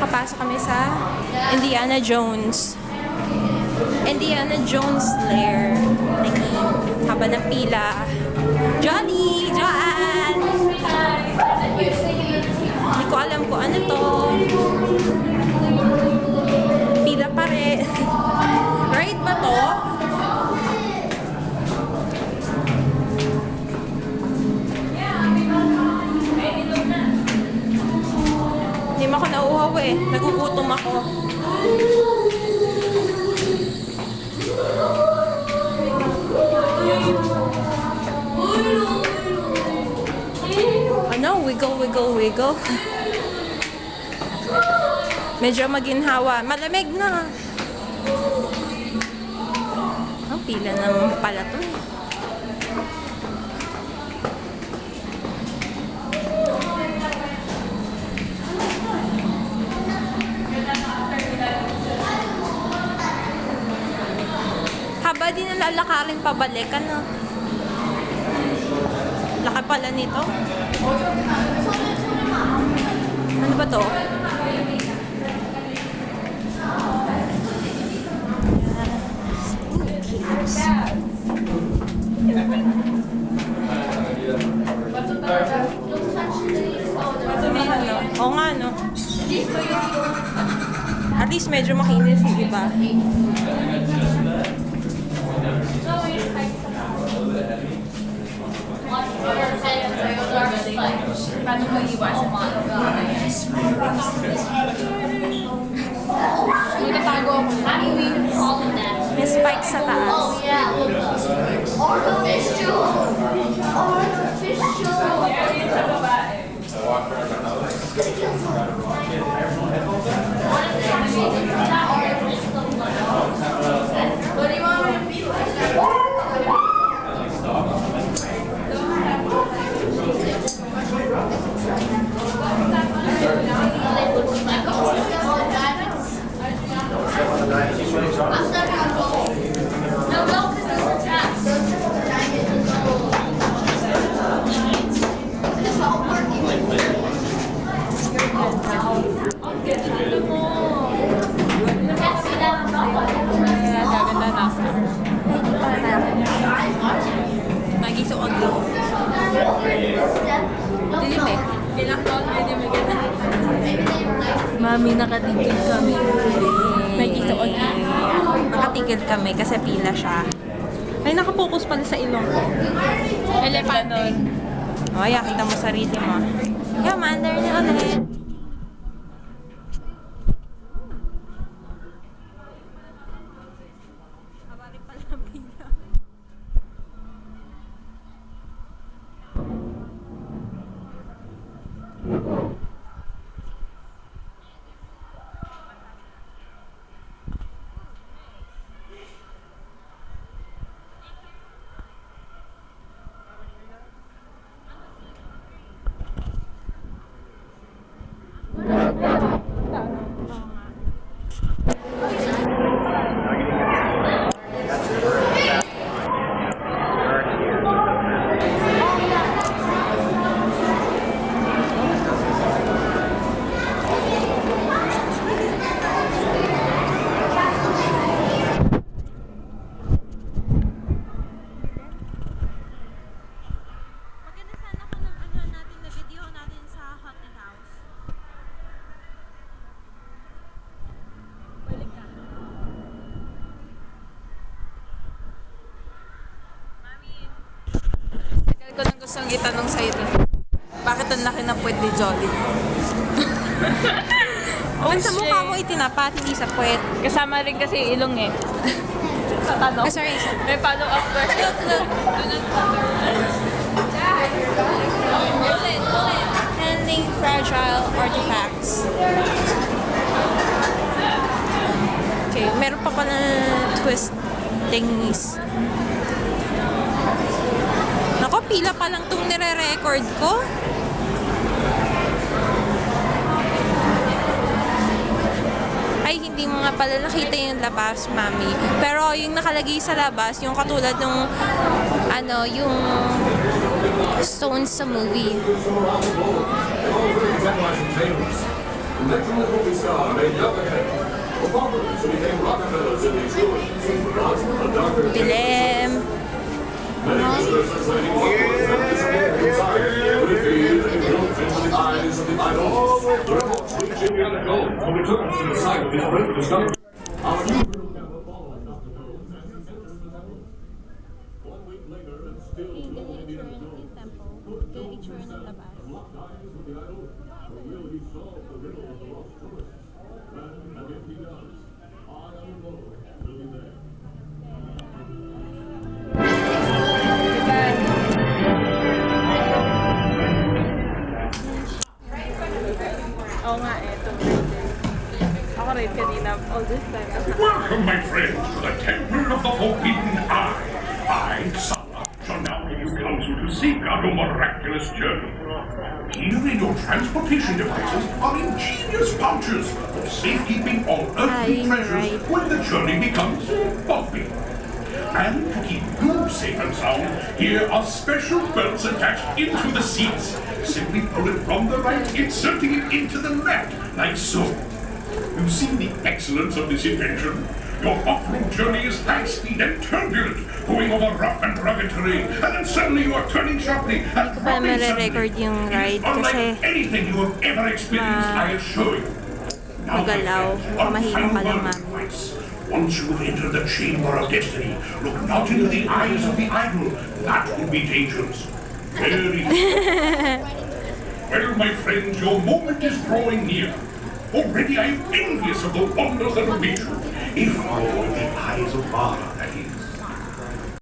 nakapasok kami sa Indiana Jones. Indiana Jones Lair. Haba ng pila. Johnny! Joanne! Hindi ko alam kung ano to. Pila pa rin. Right ba to? Hindi mo ako nauuhaw eh. Nagugutom ako. Ano? Wiggle, wiggle, wiggle. Medyo maginhawa. Malamig na. Ang pila naman pala to. Haba din na lalakarin pabalik. Ano? Laki pala nito. Ano ba to? Oo nga, no? At least medyo makinis yung iba. Paano mo iwasan mga nagtatago ako. May spike sa taas. Oh yeah, look up. Artificial. What do you want me to be like? I'm stepping on gold. No, go, because those are traps. Those are diamonds. It's all working. Gaganda na. Maging so ugly. Dilim eh. Kailang taon pwede maganda. Mami, nakatigil kami. Maging so ugly. Nakatigil kami kasi pila siya. Ay, nakapokus pala sa ilong ko. Elepanon. O, yeah, kita mo sarili mo. Yeah, mandar na ulit. Ko nang gustong itanong sa'yo to. Bakit ang laki ng puwet ni Jolly? Ba't sa mukha mo itinapat, hindi sa puwet? Kasama rin kasi ilong eh. Sa tanong. Ah, sorry. May follow-up question. Handling fragile artifacts. Okay, meron pa pala twist thingies. Nako, pila pa lang itong nire-record ko. Ay, hindi mo nga pala nakita yung labas, mami. Pero yung nakalagay sa labas, yung katulad nung, ano, yung stones sa movie. Next movie star made young ahead. The farmers who became Rockefellers in these ruins. But a darker Dilim. many visitors are claiming what was meant to be inside. Revealed and built into the eyes of the idols. The reports reach Indiana Jones who returns to the site of his great discovery. Our new camera follows Dr. Jones as he enters the temple. 1 week later, and still no Indiana Jones. Locked eyes with the idol. Will he solve the riddle of the lost tourist? And if he does, I alone will be there. Oo nga eh, ito. Ako rin kanina, all this time. Welcome, my friends, to the Temple of the Forbidden Eye. I, Salah, shall now give you counsel to safeguard your miraculous journey. Here in your transportation devices are ingenious pouches for safekeeping all earthly You're treasures right. when the journey becomes bumpy. And to keep you safe and sound, here are special belts attached into the seats. Simply pull it from the right, inserting it into the left, like so. You see the excellence of this invention? Your off-road journey is high speed and turbulent, going over rough and rugged terrain, and then suddenly you are turning sharply and Hindi ko pa dropping nare-record suddenly. yung It is ride unlike kasi anything you have ever experienced, I assure you. Now, my magalaw. friends, Baka one mahilo final ka lang, word of mami. advice. Once you have entered the chamber of destiny, look not into the eyes of the idol. That would be dangerous. Very. Well, my friends, your moment is drawing near. Already I am envious of the wonders that await you. If all the eyes of Mara, that is.